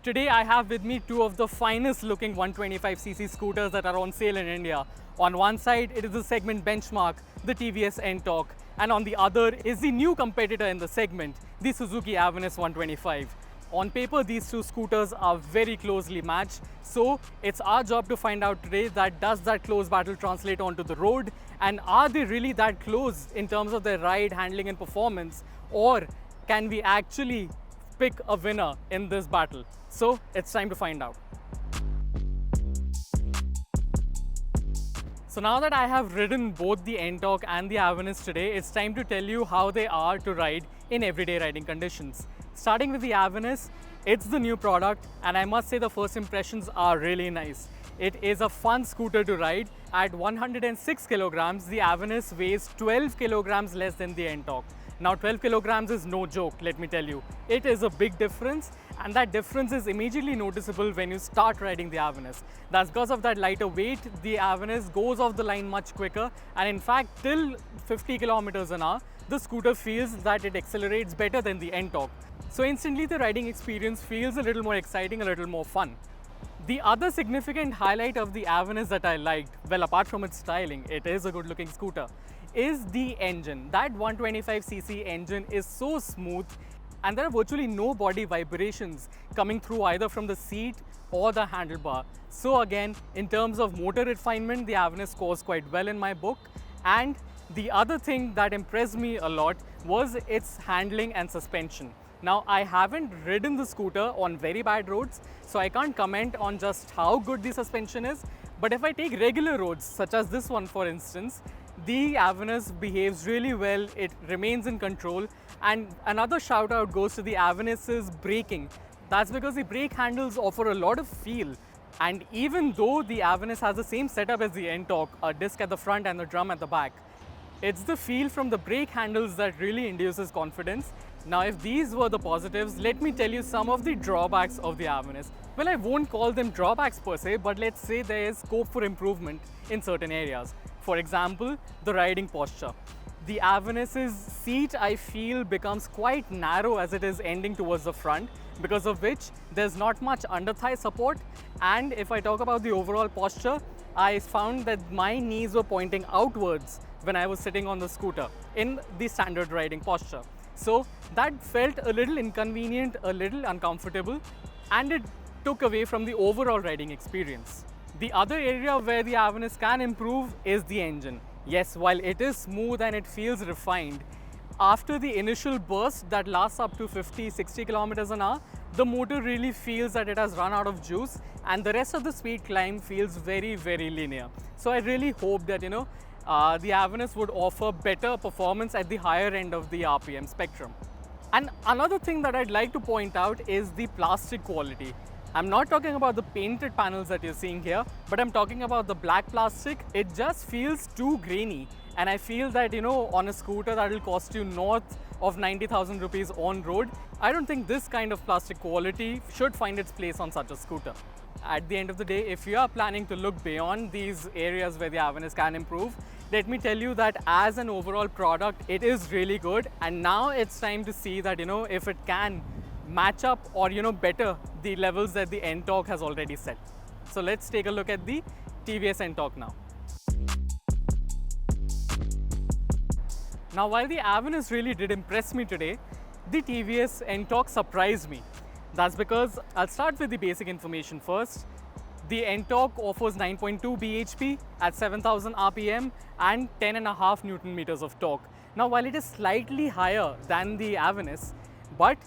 Today I have with me two of the finest looking 125cc scooters that are on sale in India. On one side it is the segment benchmark, the TVS Ntorq, and on the other is the new competitor in the segment, the Suzuki Avenis 125. On paper these two scooters are very closely matched, so it's our job to find out today that does that close battle translate onto the road, and are they really that close in terms of their ride, handling and performance, or can we actually pick a winner in this battle? So it's time to find out. So now that I have ridden both the Ntorq and the Avenis today, it's time to tell you how they are to ride in everyday riding conditions. Starting with the Avenis, it's the new product and I must say the first impressions are really nice. It is a fun scooter to ride. At 106 kilograms, the Avenis weighs 12 kilograms less than the Ntorq. Now 12 kilograms is no joke, let me tell you. It is a big difference, and that difference is immediately noticeable when you start riding the Avenis. That's because of that lighter weight, the Avenis goes off the line much quicker, and in fact till 50 kilometers an hour, the scooter feels that it accelerates better than the Ntorq. So instantly the riding experience feels a little more exciting, a little more fun. The other significant highlight of the Avenis that I liked, well apart from its styling, it is a good looking scooter, is the engine. That 125cc engine is so smooth and there are virtually no body vibrations coming through either from the seat or the handlebar. So again, in terms of motor refinement, the Avenis scores quite well in my book. And the other thing that impressed me a lot was its handling and suspension. Now, I haven't ridden the scooter on very bad roads, so I can't comment on just how good the suspension is. But if I take regular roads, such as this one for instance, the Avenis behaves really well, it remains in control. And another shout out goes to the Avenis' braking. That's because the brake handles offer a lot of feel. And even though the Avenis has the same setup as the Ntorq, a disc at the front and the drum at the back, it's the feel from the brake handles that really induces confidence. Now, if these were the positives, let me tell you some of the drawbacks of the Avenis. Well, I won't call them drawbacks per se, but let's say there is scope for improvement in certain areas. For example, the riding posture. The Avenis' seat, I feel, becomes quite narrow as it is ending towards the front, because of which there's not much under thigh support. And if I talk about the overall posture, I found that my knees were pointing outwards when I was sitting on the scooter in the standard riding posture. So that felt a little inconvenient, a little uncomfortable, and it took away from the overall riding experience. The other area where the Avenis can improve is the engine. Yes, while it is smooth and it feels refined, after the initial burst that lasts up to 50-60 kilometers an hour, the motor really feels that it has run out of juice and the rest of the speed climb feels very, very linear. So I really hope that, the Avenis would offer better performance at the higher end of the RPM spectrum. And another thing that I'd like to point out is the plastic quality. I'm not talking about the painted panels that you're seeing here, but I'm talking about the black plastic. It just feels too grainy. And I feel that, on a scooter that will cost you north of 90,000 rupees on road, I don't think this kind of plastic quality should find its place on such a scooter. At the end of the day, if you are planning to look beyond these areas where the Avenis can improve, let me tell you that as an overall product, it is really good. And now it's time to see that, if it can match up or, better the levels that the Ntorq has already set. So let's take a look at the TVS Ntorq now. Now, while the Avenis really did impress me today, the TVS Ntorq surprised me. That's because I'll start with the basic information first. The Ntorq offers 9.2 bhp at 7,000 rpm and 10.5 Newton meters of torque. Now, while it is slightly higher than the Avenis, but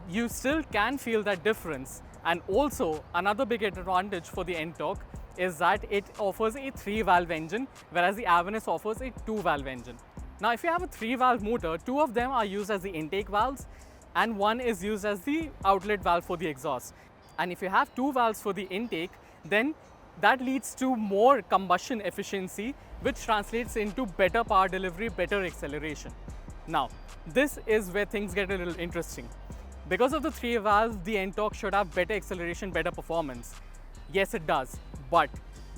you still can feel that difference. And also, another big advantage for the Ntorq is that it offers a 3-valve engine, whereas the Avenis offers a 2-valve engine. Now, if you have a 3-valve motor, 2 of them are used as the intake valves and 1 is used as the outlet valve for the exhaust. And if you have 2 valves for the intake, then that leads to more combustion efficiency, which translates into better power delivery, better acceleration. Now, this is where things get a little interesting. Because of the 3 valves, the Ntorq should have better acceleration, better performance. Yes, it does. But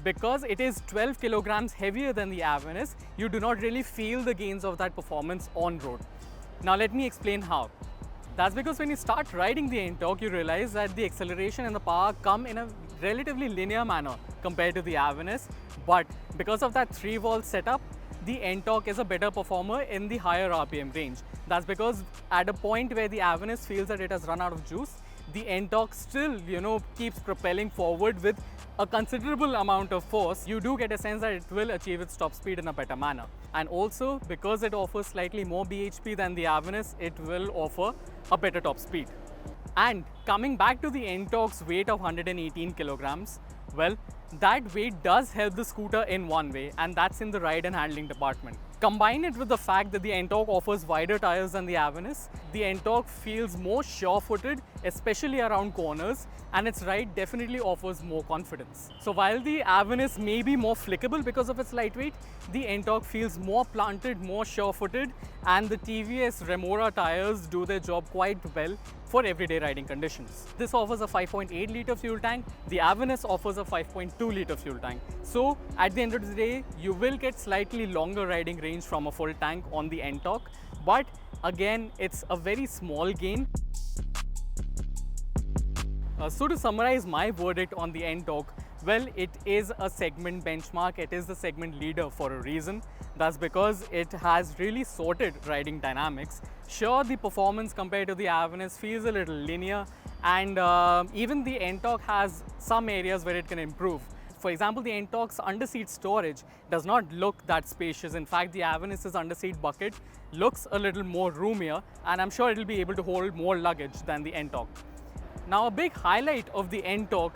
because it is 12 kilograms heavier than the Avenis, you do not really feel the gains of that performance on road. Now let me explain how. That's because when you start riding the Ntorq, you realize that the acceleration and the power come in a relatively linear manner compared to the Avenis. But because of that 3-valve setup, the Ntorq is a better performer in the higher RPM range. That's because at a point where the Avenis feels that it has run out of juice, the Ntorq still, keeps propelling forward with a considerable amount of force. You do get a sense that it will achieve its top speed in a better manner. And also, because it offers slightly more bhp than the Avenis, it will offer a better top speed. And coming back to the Ntorq's weight of 118 kilograms, well, that weight does help the scooter in one way, and that's in the ride and handling department. Combine it with the fact that the Ntorq offers wider tires than the Avenis, the Ntorq feels more sure-footed, especially around corners, and its ride definitely offers more confidence. So while the Avenis may be more flickable because of its lightweight, the Ntorq feels more planted, more sure-footed, and the TVS Remora tires do their job quite well for everyday riding conditions. This offers a 5.8 litre fuel tank, the Avenis offers a 5.2 litre fuel tank. So at the end of the day, you will get slightly longer riding range from a full tank on the Ntorq, but again, it's a very small gain. So to summarize my verdict on the Ntorq, well, it is a segment benchmark, it is the segment leader for a reason. That's because it has really sorted riding dynamics. Sure, the performance compared to the Avenis feels a little linear, and even the Ntorq has some areas where it can improve. For example, the Ntorq's underseat storage does not look that spacious. In fact, the Avenis' underseat bucket looks a little more roomier, and I'm sure it'll be able to hold more luggage than the Ntorq. Now, a big highlight of the Ntorq,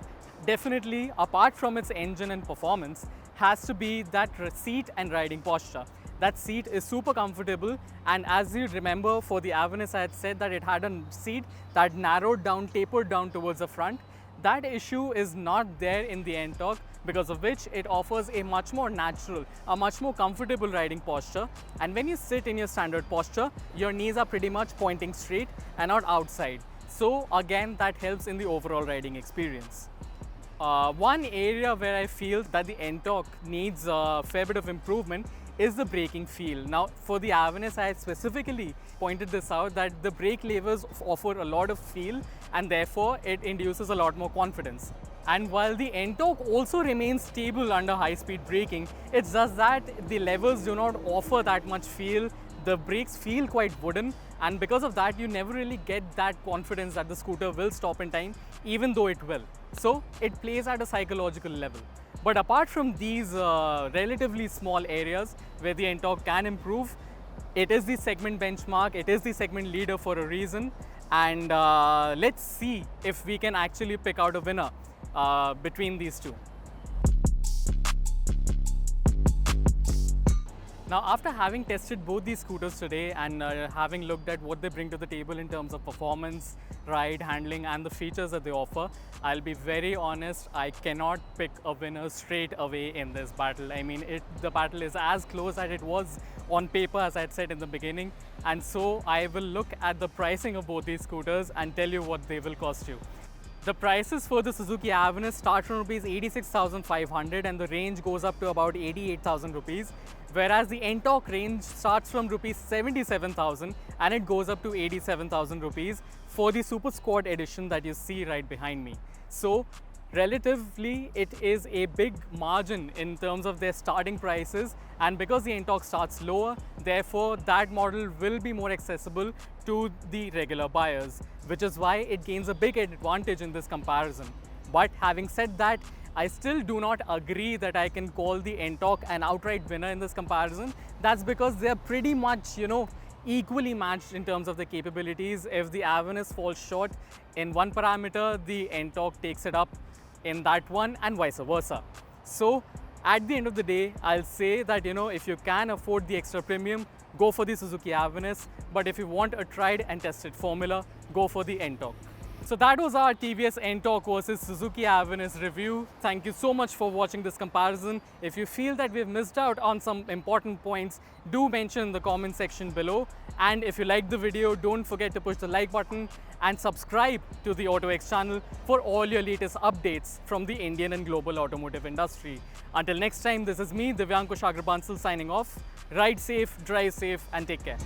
definitely apart from its engine and performance, has to be that seat and riding posture. That seat is super comfortable, and as you remember, for the Avenis I had said that it had a seat that narrowed down, tapered down towards the front. That issue is not there in the Ntorq, because of which it offers a much more natural, a much more comfortable riding posture. And when you sit in your standard posture, your knees are pretty much pointing straight and not outside. So again, that helps in the overall riding experience. One area where I feel that the Ntorq needs a fair bit of improvement is the braking feel. Now, for the Avenis, I had specifically pointed this out that the brake levers offer a lot of feel, and therefore it induces a lot more confidence. And while the Ntorq also remains stable under high-speed braking, it's just that the levers do not offer that much feel. The brakes feel quite wooden, and because of that, you never really get that confidence that the scooter will stop in time, even though it will. So it plays at a psychological level. But apart from these relatively small areas where the Ntorq can improve, it is the segment benchmark, it is the segment leader for a reason, and let's see if we can actually pick out a winner between these two. Now, after having tested both these scooters today and having looked at what they bring to the table in terms of performance, ride, handling, and the features that they offer, I'll be very honest, I cannot pick a winner straight away in this battle. I mean, the battle is as close as it was on paper, as I had said in the beginning, and so I will look at the pricing of both these scooters and tell you what they will cost you. The prices for the Suzuki Avenis start from Rs 86,500 and the range goes up to about 88,000 rupees, whereas the Ntorq range starts from Rs 77,000 and it goes up to 87,000 rupees for the Super Squad edition that you see right behind me. So relatively, it is a big margin in terms of their starting prices, and because the Ntorq starts lower, therefore that model will be more accessible to the regular buyers, which is why it gains a big advantage in this comparison. But having said that, I still do not agree that I can call the Ntorq an outright winner in this comparison. That's because they're pretty much, equally matched in terms of the capabilities. If the Avenis falls short in one parameter, the Ntorq takes it up in that one, and vice versa. So at the end of the day, I'll say that if you can afford the extra premium, go for the Suzuki Avenis, but if you want a tried and tested formula, go for the Ntorq. So that was our TVS Ntorq versus Suzuki Avenis review. Thank you so much for watching this comparison. If you feel that we've missed out on some important points, do mention in the comment section below. And if you liked the video, don't forget to push the like button and subscribe to the autoX channel for all your latest updates from the Indian and global automotive industry. Until next time, this is me, Divyank Kushagra Bansal, signing off. Ride safe, drive safe, and take care.